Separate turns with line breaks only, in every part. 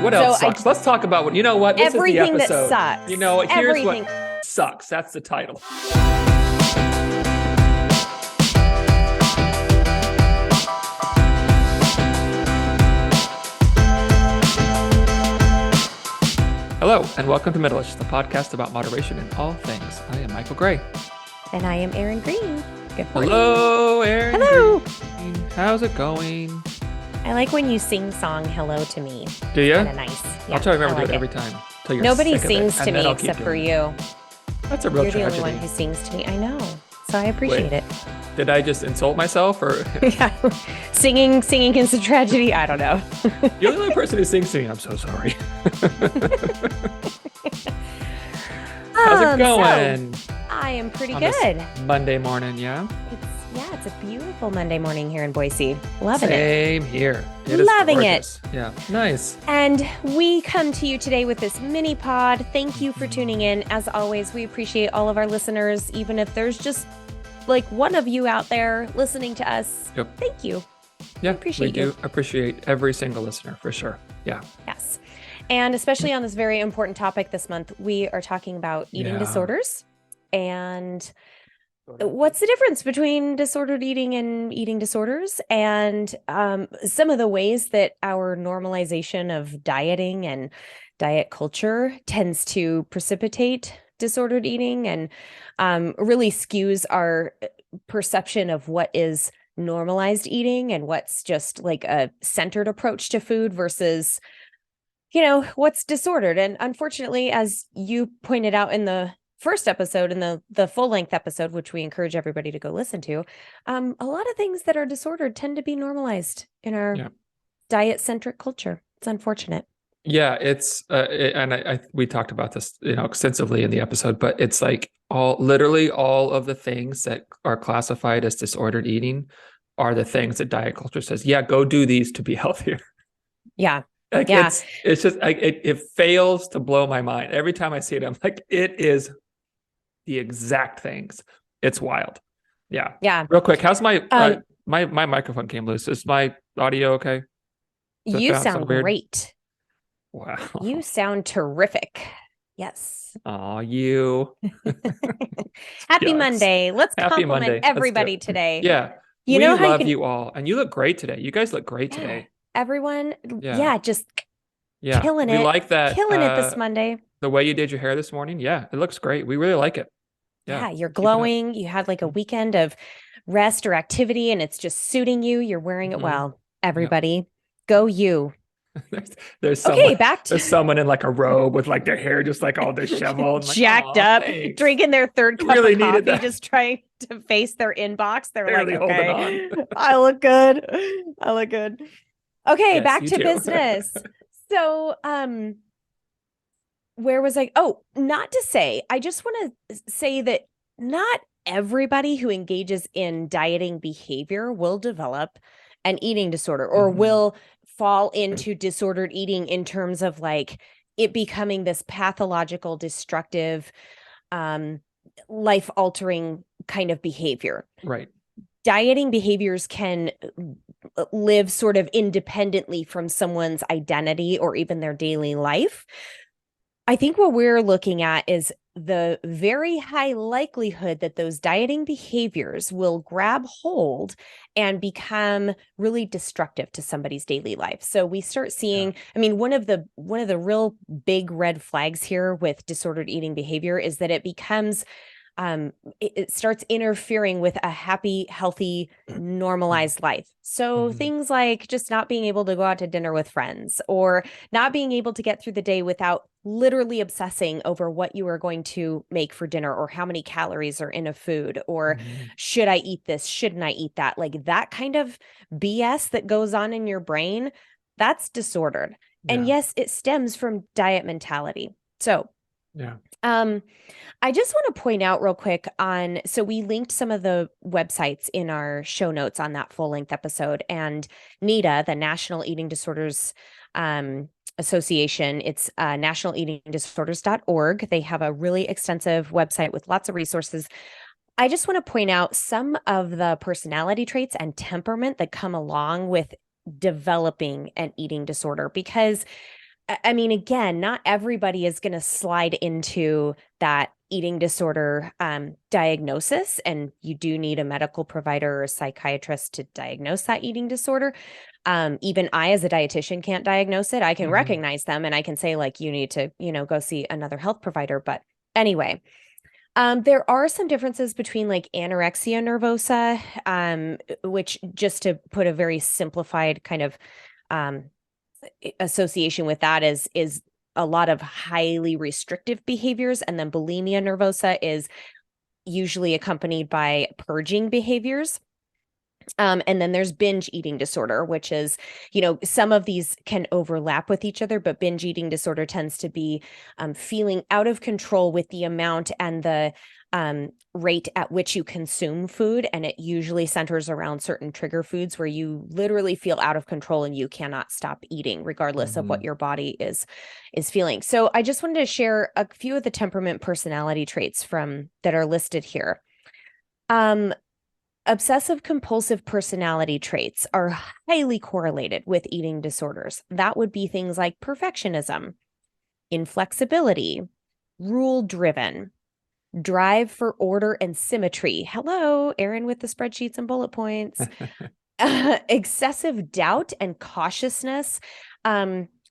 What else sucks? Let's talk about what, you know what? This is the
everything that
episode.
sucks.
You know, here's
Everything.
what sucks. That's the title. Hello, and welcome to Middleish, the podcast about moderation in all things. I am Michael Gray.
And I am Erin Green. Good morning.
Hello, Erin.
Hello.
Green. How's it going?
I like when you sing song hello to me.
Do you?
Kind of nice. Yeah,
I'll try to remember
I
to do it
like
every time. Till you're
Nobody
sick of
sings
it,
to
and then
me
I'll keep
except for
doing it.
you.
That's a real
You're
tragedy.
the only one who sings to me. I know. So I appreciate it.
Did I just insult myself, or
Yeah. Singing is a tragedy. I don't know.
you're the only person who sings to me? I'm so sorry. How's it going?
So, I am pretty
On
good.
this Monday morning, yeah?
It's a beautiful Monday morning here in Boise. Loving it.
Same here. It is
Loving
gorgeous. Yeah, nice.
And we come to you today with this mini pod. Thank you for tuning in. As always, we appreciate all of our listeners, even if there's just like one of you out there listening to us.
Yep.
Thank you.
Yeah,
appreciate
we do appreciate every single listener for sure. Yeah.
Yes. And especially on this very important topic this month, we are talking about eating disorders and what's the difference between disordered eating and eating disorders, and some of the ways that our normalization of dieting and diet culture tends to precipitate disordered eating and really skews our perception of what is normalized eating and what's just like a centered approach to food versus, you know, what's disordered. And unfortunately, as you pointed out in the first episode, in the full length episode, which we encourage everybody to go listen to, a lot of things that are disordered tend to be normalized in our diet centric culture. It's unfortunate.
Yeah, it's and we talked about this, extensively in the episode, but it's like literally all of the things that are classified as disordered eating are the things that diet culture says, yeah, go do these to be healthier.
Yeah.
Like
yeah.
It's just it fails to blow my mind. Every time I see it, I'm like, it is the exact things. It's wild. Yeah.
Yeah.
Real quick, how's my my microphone came loose? Is my audio okay?
You sound great.
Wow.
You sound terrific. Yes.
Aw, you.
Happy
Yes.
Monday. Let's
Happy
compliment
Monday.
everybody today.
Yeah.
You
we
know how
love
you can...
you all. And you look great today. You guys look great today.
Everyone, just killing
We
it.
like that.
Killing it this Monday.
The way you did your hair this morning. Yeah, it looks great. We really like it.
Yeah, you're glowing. You had like a weekend of rest or activity and it's just suiting you. You're wearing it well. Everybody, go you.
There's someone,
there's
someone in like a robe with like their hair just like all disheveled.
Jacked up,
thanks.
Drinking their third cup
really
of coffee,
needed that.
just trying to face their inbox. They're
Barely
like, okay,
holding on.
I look good. I look good. Okay,
Yes,
back
you
to
do.
business. So, where was I? Oh, not to say, I just want to say that not everybody who engages in dieting behavior will develop an eating disorder or will fall into disordered eating in terms of like it becoming this pathological, destructive, life-altering kind of behavior.
Right.
Dieting behaviors can live sort of independently from someone's identity or even their daily life. I think what we're looking at is the very high likelihood that those dieting behaviors will grab hold and become really destructive to somebody's daily life. So we start seeing, I mean, one of the real big red flags here with disordered eating behavior is that it becomes it starts interfering with a happy, healthy, normalized life. So things like just not being able to go out to dinner with friends or not being able to get through the day without literally obsessing over what you are going to make for dinner or how many calories are in a food or should I eat this? Shouldn't I eat that? Like that kind of BS that goes on in your brain, that's disordered. And yes, it stems from diet mentality. So I just want to point out real quick so we linked some of the websites in our show notes on that full length episode, and NEDA, the National Eating Disorders Association, it's nationaleatingdisorders.org. They have a really extensive website with lots of resources. I just want to point out some of the personality traits and temperament that come along with developing an eating disorder, because I mean, again, not everybody is going to slide into that eating disorder diagnosis, and you do need a medical provider or a psychiatrist to diagnose that eating disorder. Even I, as a dietitian, can't diagnose it. I can
Mm-hmm.
recognize them and I can say, like, you need to, go see another health provider. But anyway, there are some differences between like anorexia nervosa, which, just to put a very simplified kind of um, association with that, is a lot of highly restrictive behaviors, and then bulimia nervosa is usually accompanied by purging behaviors. And then there's binge eating disorder, which is, some of these can overlap with each other, but binge eating disorder tends to be feeling out of control with the amount and the rate at which you consume food. And it usually centers around certain trigger foods where you literally feel out of control and you cannot stop eating, regardless of
Mm-hmm.
what your body is feeling. So I just wanted to share a few of the temperament personality traits from that are listed here. Um, Obsessive compulsive personality traits are highly correlated with eating disorders. That would be things like perfectionism, inflexibility, rule driven, drive for order and symmetry. Hello, Erin with the spreadsheets and bullet points. Excessive doubt and cautiousness.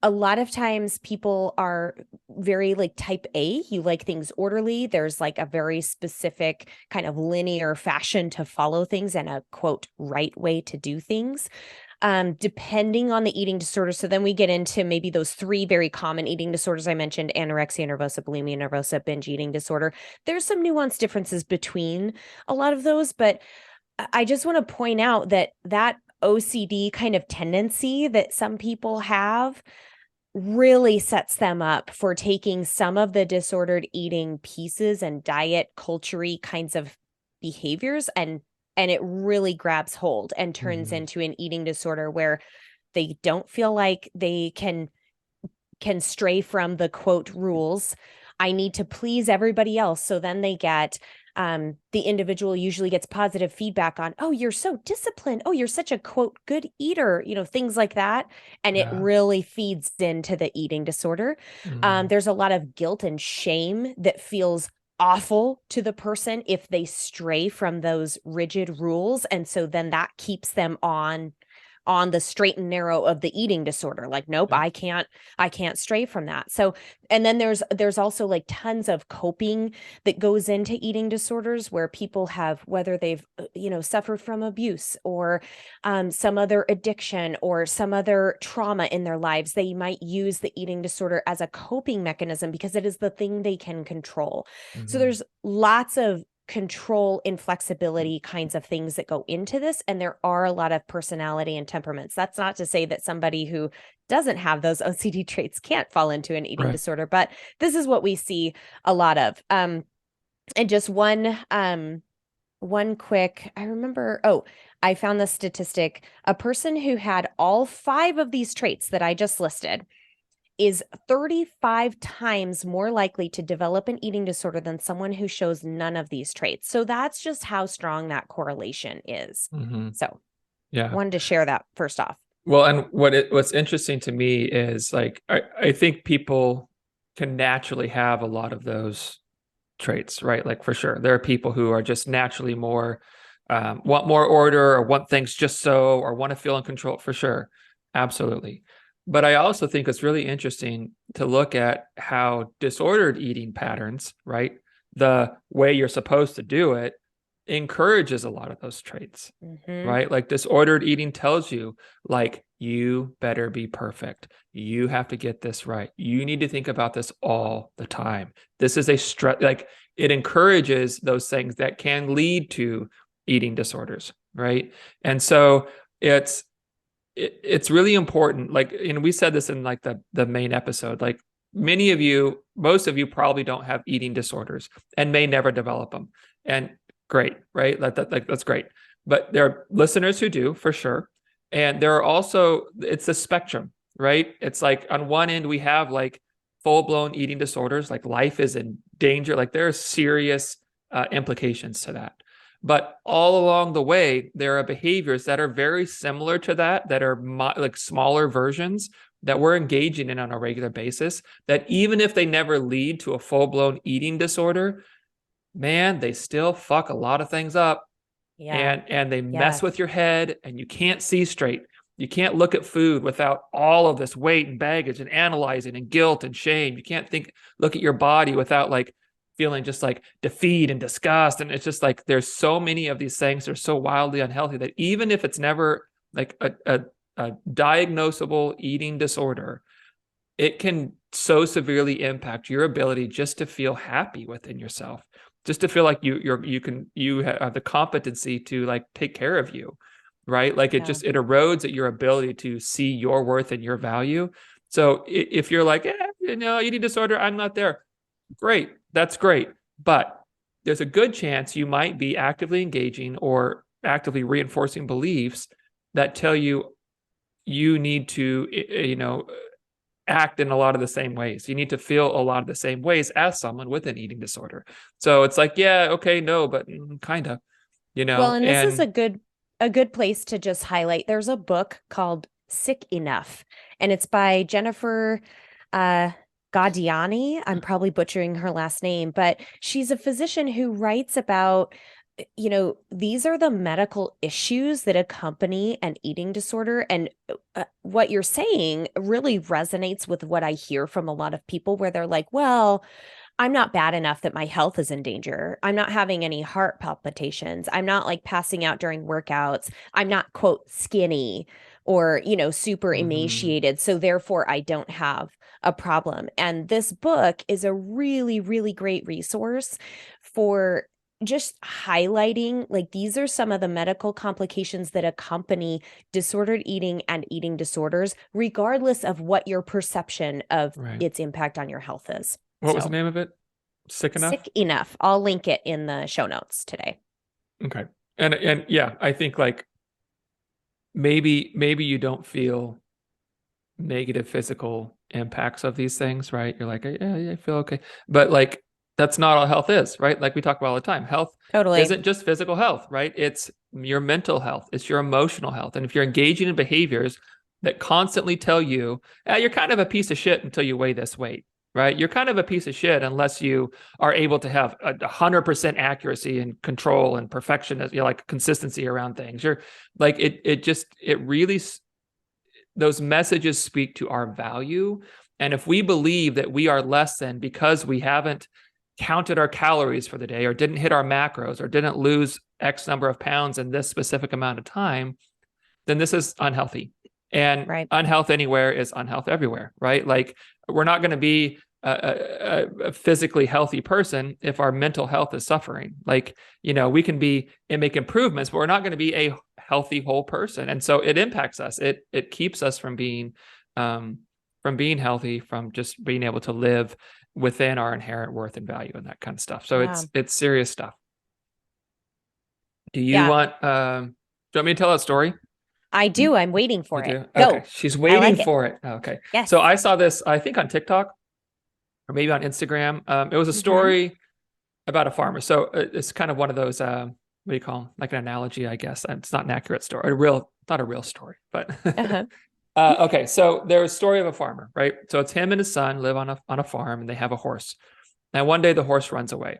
A lot of times people are very like type A. You like things orderly. There's like a very specific kind of linear fashion to follow things and a quote right way to do things. Depending on the eating disorder. So then we get into maybe those three very common eating disorders I mentioned: anorexia nervosa, bulimia nervosa, binge eating disorder. There's some nuanced differences between a lot of those, but I just want to point out that OCD kind of tendency that some people have really sets them up for taking some of the disordered eating pieces and diet culture kinds of behaviors, and it really grabs hold and turns
Mm-hmm.
into an eating disorder where they don't feel like they can stray from the quote rules. I need to please everybody else. So then they get the individual usually gets positive feedback on, oh, you're so disciplined. Oh, you're such a quote good eater, things like that. And it
Yeah.
really feeds into the eating disorder.
Mm-hmm.
There's a lot of guilt and shame that feels awful to the person if they stray from those rigid rules. And so then that keeps them on the straight and narrow of the eating disorder. Like, nope,
Yep.
I can't stray from that. So, and then there's also like tons of coping that goes into eating disorders, where people have, whether they've suffered from abuse or some other addiction or some other trauma in their lives, they might use the eating disorder as a coping mechanism because it is the thing they can control. So
Mm-hmm.
there's lots of control, inflexibility kinds of things that go into this, and there are a lot of personality and temperaments. That's not to say that somebody who doesn't have those OCD traits can't fall into an eating
Right.
disorder, but this is what we see a lot of. And just one quick, I remember, oh, I found the statistic: a person who had all five of these traits that I just listed is 35 times more likely to develop an eating disorder than someone who shows none of these traits. So that's just how strong that correlation is.
Mm-hmm.
So
Yeah.
wanted to share that first off.
Well, and what's interesting to me is like I think people can naturally have a lot of those traits, right? Like for sure, there are people who are just naturally more want more order or want things just so or want to feel in control for sure, absolutely. But I also think it's really interesting to look at how disordered eating patterns, right? The way you're supposed to do it encourages a lot of those traits,
Mm-hmm.
right? Like disordered eating tells you, like, you better be perfect. You have to get this right. You need to think about this all the time. This is a stress, like it encourages those things that can lead to eating disorders, right? And so it's it's really important. Like, we said this in like the main episode, like many of you, most of you probably don't have eating disorders and may never develop them. And great, right? Like that's great. But there are listeners who do for sure. And there are also, it's a spectrum, right? It's like on one end, we have like full-blown eating disorders, like life is in danger, like there are serious implications to that. But all along the way, there are behaviors that are very similar to that, that are like smaller versions that we're engaging in on a regular basis, that even if they never lead to a full-blown eating disorder, man, they still fuck a lot of things up.
Yeah.
And they mess
Yes.
with your head, and you can't see straight. You can't look at food without all of this weight and baggage and analyzing and guilt and shame. You can't look at your body without like feeling just like defeat and disgust. And it's just like there's so many of these things that are so wildly unhealthy that even if it's never like a diagnosable eating disorder, it can so severely impact your ability just to feel happy within yourself, just to feel like you have the competency to like take care of you, right? Like it erodes at your ability to see your worth and your value. So if you're like, eating disorder, I'm not there. Great, that's great. But there's a good chance you might be actively engaging or actively reinforcing beliefs that tell you need to, act in a lot of the same ways. You need to feel a lot of the same ways as someone with an eating disorder. So it's like, yeah, okay, no, but kind of,
Well, and this is
and
a good place to just highlight. There's a book called Sick Enough, and it's by Jennifer Gaudiani. I'm probably butchering her last name, but she's a physician who writes about, these are the medical issues that accompany an eating disorder. And what you're saying really resonates with what I hear from a lot of people, where they're like, well, I'm not bad enough that my health is in danger. I'm not having any heart palpitations. I'm not like passing out during workouts. I'm not, quote, skinny or, super emaciated. So therefore, I don't have a problem. And this book is a really, really great resource for just highlighting, like, these are some of the medical complications that accompany disordered eating and eating disorders, regardless of what your perception of its impact on your health is.
What was the name of it? Sick Enough?
Sick Enough. I'll link it in the show notes today.
Okay. And yeah, I think like maybe you don't feel negative physical impacts of these things, right? You're like, yeah, I feel okay. But like that's not all health is, right? Like we talk about all the time. Health isn't just physical health, right? It's your mental health. It's your emotional health. And if you're engaging in behaviors that constantly tell you, you're kind of a piece of shit until you weigh this weight, right? You're kind of a piece of shit unless you are able to have 100% accuracy and control and perfection, like consistency around things. You're like, it really, those messages speak to our value. And if we believe that we are less than because we haven't counted our calories for the day or didn't hit our macros or didn't lose X number of pounds in this specific amount of time, then this is unhealthy. And unhealth anywhere is unhealth everywhere, right? Like we're not going to be a physically healthy person if our mental health is suffering. Like, we can be and make improvements, but we're not going to be a healthy whole person. And so it impacts us. It keeps us from being healthy, from just being able to live within our inherent worth and value and that kind of stuff. So it's serious stuff. Do you want me to tell that story?
I do. I'm waiting for it.
Okay. Go. She's waiting for it. Okay.
Yes.
So I saw this, I think on TikTok or maybe on Instagram. It was a story about a farmer. So it's kind of one of those, what do you call them? Like an analogy, I guess. It's not an accurate story, not a real story, but okay. So there's a story of a farmer, right? So it's him and his son live on a farm, and they have a horse. And one day the horse runs away.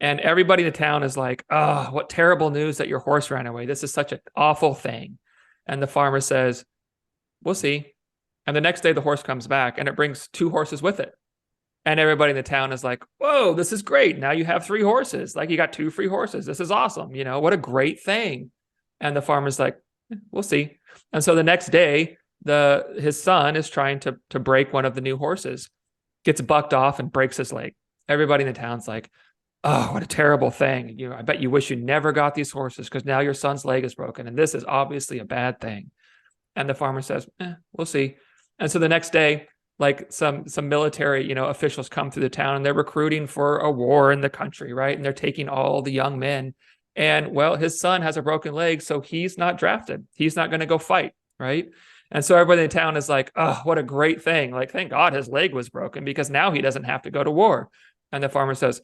And everybody in the town is like, oh, what terrible news that your horse ran away. This is such an awful thing. And the farmer says, we'll see. And the next day the horse comes back, and it brings 2 horses with it. And everybody in the town is like, whoa, this is great. Now you have 3 horses. Like you got 2 free horses. This is awesome. What a great thing. And the farmer's like, we'll see. And so the next day, his son is trying to break one of the new horses, gets bucked off and breaks his leg. Everybody in the town's like, oh, what a terrible thing. I bet you wish you never got these horses because now your son's leg is broken. And this is obviously a bad thing. And the farmer says, we'll see. And so the next day, like some military, officials come through the town, and they're recruiting for a war in the country, right? And they're taking all the young men. And well, his son has a broken leg, so he's not drafted. He's not going to go fight, right? And so everybody in town is like, oh, what a great thing. Like, thank God his leg was broken because now he doesn't have to go to war. And the farmer says,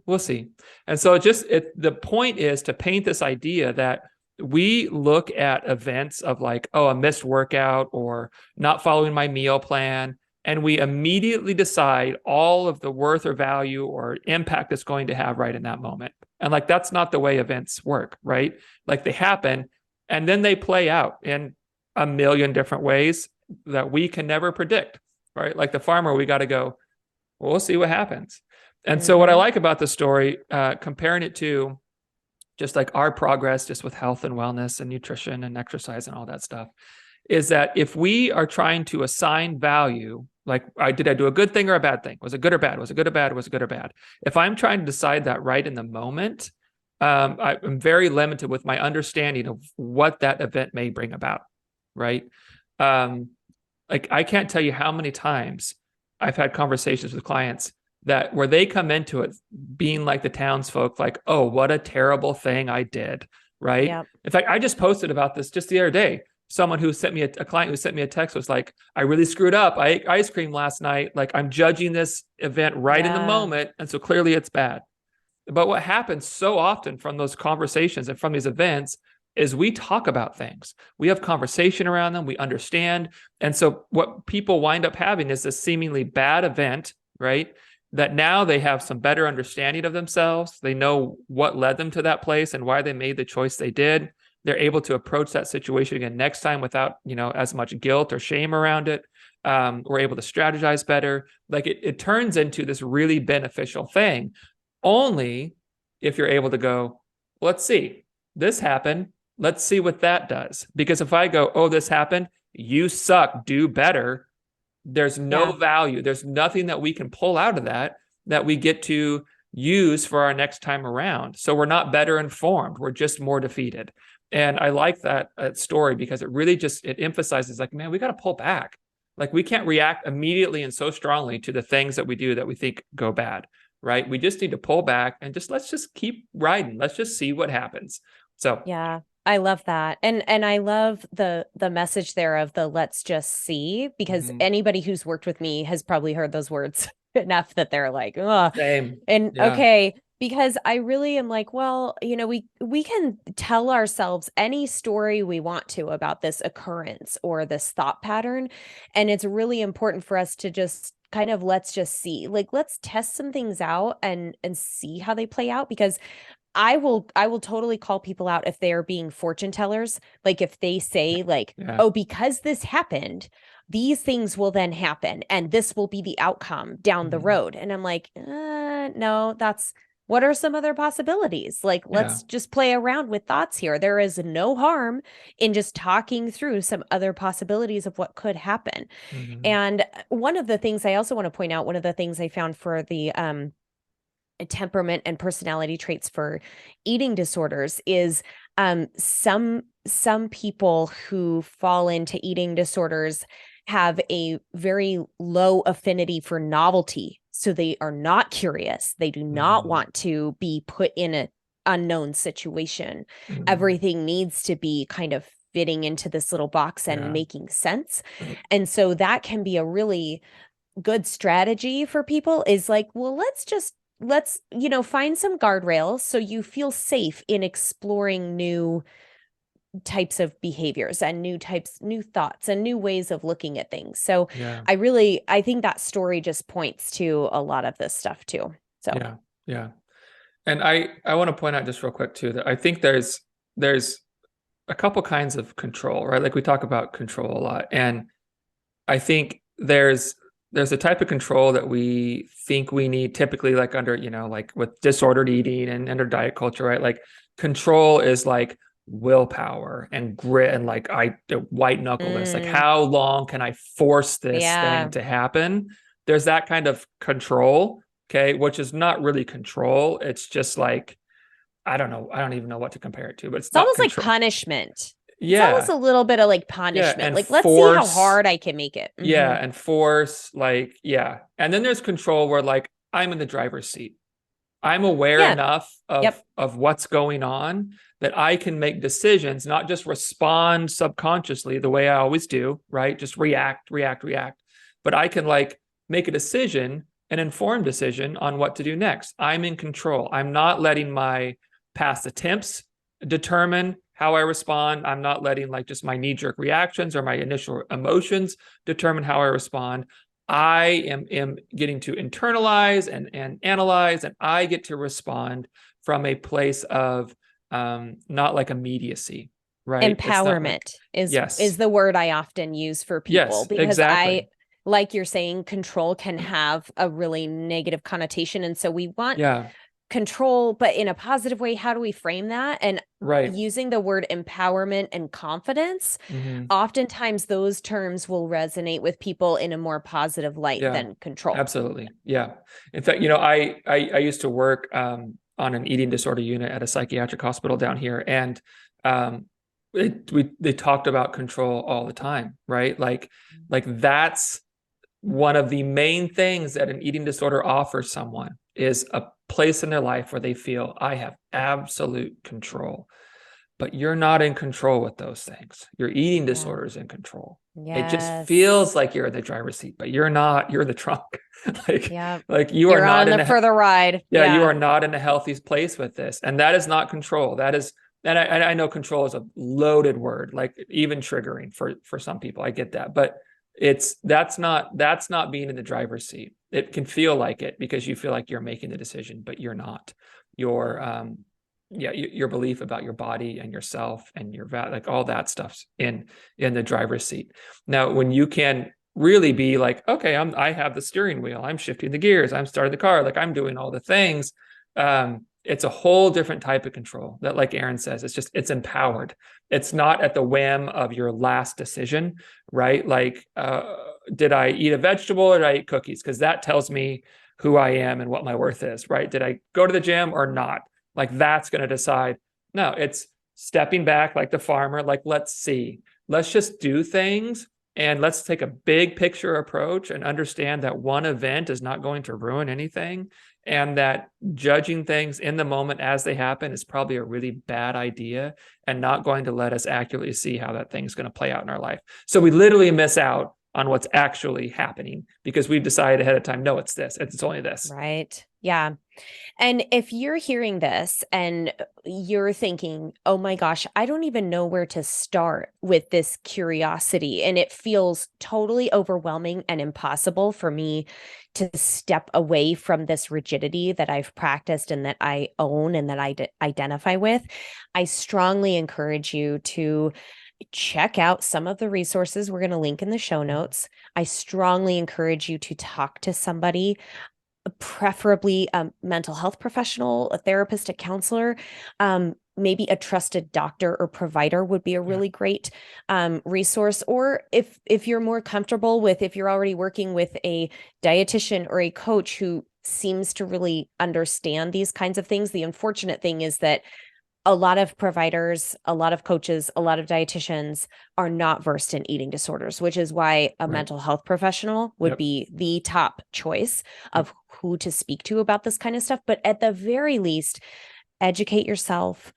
we'll see. And so the point is to paint this idea that we look at events of like, oh, a missed workout or not following my meal plan, and we immediately decide all of the worth or value or impact it's going to have right in that moment. And like, that's not the way events work, right? Like they happen and then they play out in a million different ways that we can never predict, right? Like the farmer, we got to go, well, we'll see what happens. And so what I like about the story, comparing it to just like our progress, just with health and wellness and nutrition and exercise and all that stuff, is that if we are trying to assign value, like did I do a good thing or a bad thing? Was it good or bad? Was it good or bad? Was it good or bad? If I'm trying to decide that right in the moment, I'm very limited with my understanding of what that event may bring about, right? Like I can't tell you how many times I've had conversations with clients that where they come into it being like the townsfolk, like, oh, what a terrible thing I did, right?
Yep.
In fact, I just posted about this just the other day. Someone who sent me a client who sent me a text was like, I really screwed up. I ate ice cream last night. Like I'm judging this event right in the moment. And so clearly it's bad. But what happens so often from those conversations and from these events is we talk about things. We have conversation around them. We understand. And so what people wind up having is this seemingly bad event, right? That now they have some better understanding of themselves. They know what led them to that place and why they made the choice they did. They're able to approach that situation again next time without, as much guilt or shame around it. We're able to strategize better. Like it turns into this really beneficial thing, only if you're able to go, let's see, this happened. Let's see what that does. Because if I go, oh, this happened, you suck, do better. There's no value. There's nothing that we can pull out of that we get to use for our next time around. So we're not better informed. We're just more defeated. And I like that story because it really it emphasizes like, man, we got to pull back. Like we can't react immediately and so strongly to the things that we do that we think go bad, right? We just need to pull back and let's just keep riding. Let's just see what happens. So
yeah, I love that. And I love the message there of the let's just see, because anybody who's worked with me has probably heard those words enough that they're like, oh,
same.
And okay, because I really am like, well, we can tell ourselves any story we want to about this occurrence or this thought pattern. And it's really important for us to just kind of let's just see, like, let's test some things out and see how they play out, because I will totally call people out if they are being fortune tellers. Like if they say like, oh, because this happened, these things will then happen and this will be the outcome down the road. And I'm like, no, what are some other possibilities? Like, let's just play around with thoughts here. There is no harm in just talking through some other possibilities of what could happen. And one of the things I also want to point out, one of the things I found for the temperament and personality traits for eating disorders is some people who fall into eating disorders have a very low affinity for novelty. So they are not curious. They do not want to be put in an unknown situation. Everything needs to be kind of fitting into this little box and making sense. And so that can be a really good strategy for people, is like, well, let's find some guardrails so you feel safe in exploring new types of behaviors and new thoughts and new ways of looking at things. So I think that story just points to a lot of this stuff too. So
yeah. And I want to point out just real quick too that I think there's a couple kinds of control, right? Like we talk about control a lot, and I think there's a type of control that we think we need typically, like under, like with disordered eating and under diet culture, right? Like control is like willpower and grit and like white knuckle this, like how long can I force this thing to happen? There's that kind of control, okay, which is not really control. It's just like, I don't know. I don't even know what to compare it to, but it's not
almost
control.
Like punishment.
Yeah.
It's almost a little bit of like punishment. Like, let's see how hard I can make it.
Yeah. And force, like, And then there's control where like I'm in the driver's seat. I'm aware enough of what's going on that I can make decisions, not just respond subconsciously the way I always do, right? Just react. But I can like make a decision, an informed decision on what to do next. I'm in control. I'm not letting my past attempts determine how I respond. I'm not letting like just my knee-jerk reactions or my initial emotions determine how I respond. I am getting to internalize and analyze, and I get to respond from a place of not like immediacy, right? It's not like,
Empowerment is
yes,
the word I often use for people,
yes,
because
exactly.
like you're saying, control can have a really negative connotation. And so we want
Yeah,
control, but in a positive way. How do we frame that? And
right.
using the word empowerment and confidence,
Hmm.
oftentimes those terms will resonate with people in a more positive light
Yeah,
than control.
absolutely. Yeah. In fact, I used to work on an eating disorder unit at a psychiatric hospital down here, and um, they talked about control all the time, right? Like that's one of the main things that an eating disorder offers someone is a place in their life where they feel I have absolute control. But you're not in control with those things. Your eating
Yeah.
disorder is in control. It just feels
Yes.
like you're in the driver's seat, but you're not. You're in the trunk. like
Yeah.
like you are
You're
not
on
in
the
a
further ride.
yeah, you
Yeah.
are not in a healthy place with this. And that is not control. That is, and I know control is a loaded word, like even triggering for some people. I get that. But that's not being in the driver's seat. It can feel like it because you feel like you're making the decision, but you're not. Your yeah, your belief about your body and yourself and your like all that stuff's in the driver's seat. Now, when you can really be like, okay, I have the steering wheel, I'm shifting the gears, I'm starting the car, like I'm doing all the things. It's a whole different type of control that, like Aaron says, it's empowered. It's not at the whim of your last decision, right? Like, did I eat a vegetable or did I eat cookies? Because that tells me who I am and what my worth is, right? Did I go to the gym or not? Like that's going to decide. No, it's stepping back like the farmer, like, let's see, let's just do things and let's take a big picture approach and understand that one event is not going to ruin anything. And that judging things in the moment as they happen is probably a really bad idea and not going to let us accurately see how that thing's going to play out in our life. So we literally miss out on what's actually happening because we've decided ahead of time, no, it's this, it's only this.
Right. Yeah. And if you're hearing this and you're thinking, oh my gosh, I don't even know where to start with this curiosity, and it feels totally overwhelming and impossible for me to step away from this rigidity that I've practiced and that I own and that I identify with, I strongly encourage you to check out some of the resources we're going to link in the show notes. I strongly encourage you to talk to somebody, preferably a mental health professional, a therapist, a counselor, maybe a trusted doctor or provider would be a
Yeah.
really great resource. Or if you're more comfortable with, if you're already working with a dietitian or a coach who seems to really understand these kinds of things. The unfortunate thing is that a lot of providers, a lot of coaches, a lot of dietitians are not versed in eating disorders, which is why a
Right.
mental health professional would
Yep.
be the top choice
Yep.
of who to speak to about this kind of stuff. But at the very least, educate yourself,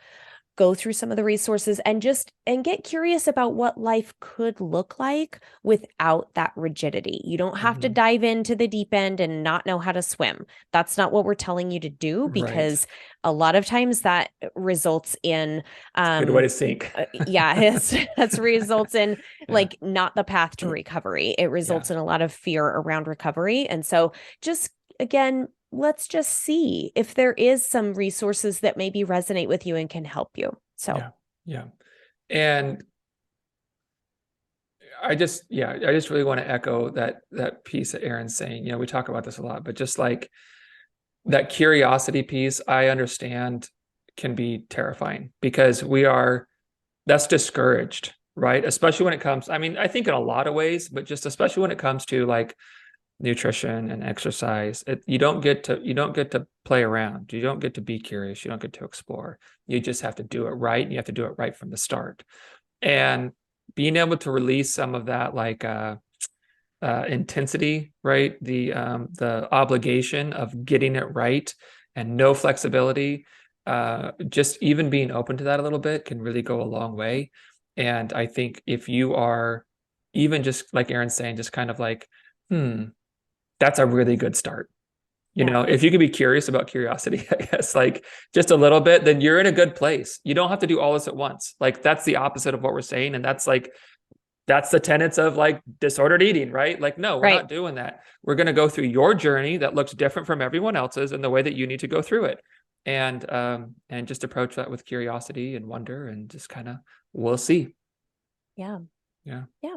go through some of the resources, and get curious about what life could look like without that rigidity. You don't have to
Mhm.
dive into the deep end and not know how to swim. That's not what we're telling you to do,
Right.
because a lot of times that results in
Good way to sink.
yeah, that's results in
Yeah.
like not the path to recovery. It
Yeah.
results in a lot of fear around recovery. And so just again, let's just see if there is some resources that maybe resonate with you and can help you. So
Yeah. Yeah. And I just really want to echo that piece that Aaron's saying. We talk about this a lot, but just like that curiosity piece, I understand can be terrifying because that's discouraged, right? Especially when it comes, I mean, I think in a lot of ways, but just especially when it comes to like nutrition and exercise, you don't get to play around. You don't get to be curious. You don't get to explore. You just have to do it right. And you have to do it right from the start. And being able to release some of that like intensity, right? The obligation of getting it right and no flexibility. Just even being open to that a little bit can really go a long way. And I think if you are even just like Aaron's saying, just kind of like, that's a really good start. You know, if you can be curious about curiosity, I guess, like just a little bit, then you're in a good place. You don't have to do all this at once. Like that's the opposite of what we're saying. And that's like, that's the tenets of like disordered eating, right? Like, no, we're not doing that. We're going to go through your journey that looks different from everyone else's and the way that you need to go through it. And just approach that with curiosity and wonder and just kind of, we'll see.
Yeah.
Yeah.
Yeah.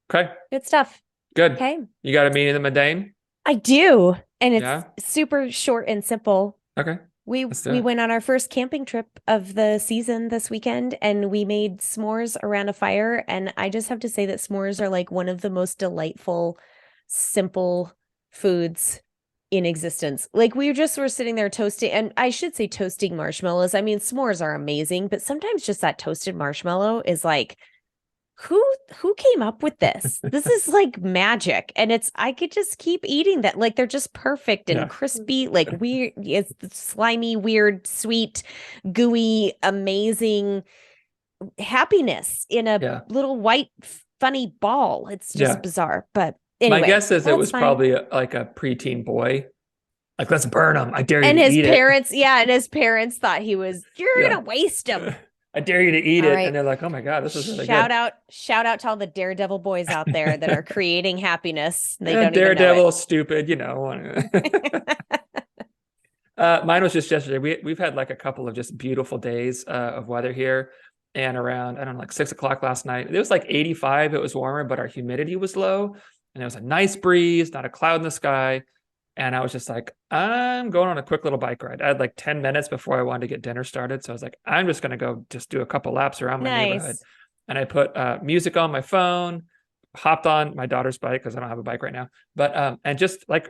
Okay.
Good stuff.
Good.
Okay.
You got a meeting in the Medane?
I do. And it's super short and simple.
Okay.
We went on our first camping trip of the season this weekend, and we made s'mores around a fire. And I just have to say that s'mores are like one of the most delightful, simple foods in existence. Like we just were sitting there toasting, and I should say toasting marshmallows. I mean, s'mores are amazing, but sometimes just that toasted marshmallow is like, who came up with this? This is like magic. And I could just keep eating that. Like they're just perfect and crispy, like weird, it's slimy, weird, sweet, gooey, amazing happiness in a little white, funny ball. It's just bizarre. But anyway,
my guess is it was probably like a preteen boy. Like, let's burn him. I dare you to eat it.
And his parents thought you're going to waste him.
I dare you to eat it. And they're like, oh my God, this is really good.
Shout out to all the daredevil boys out there that are creating happiness. They don't
daredevil,
even know it.
stupid, you know. Mine was just yesterday. We've had like a couple of just beautiful days of weather here. And around, I don't know, like 6 o'clock last night, it was like 85. It was warmer, but our humidity was low. And there was a nice breeze, not a cloud in the sky. And I was just like, I'm going on a quick little bike ride. I had like 10 minutes before I wanted to get dinner started. So I was like, I'm just going to go just do a couple laps around my neighborhood. And I put music on my phone, hopped on my daughter's bike because I don't have a bike right now. But and just like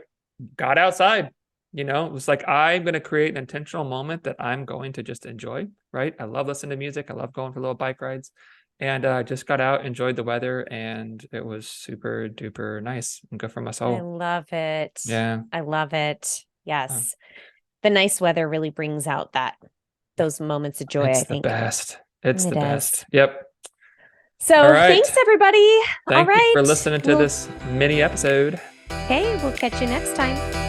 got outside, you know, it was like, I'm going to create an intentional moment that I'm going to just enjoy, right? I love listening to music. I love going for little bike rides. And just got out, enjoyed the weather, and it was super duper nice and good for my soul.
I love it.
Yeah.
I love it. Yes. The nice weather really brings out those moments of joy, I think.
It's the best. It's the best. Yep.
So thanks, everybody.
Thank you for listening to this mini episode.
Okay, we'll catch you next time.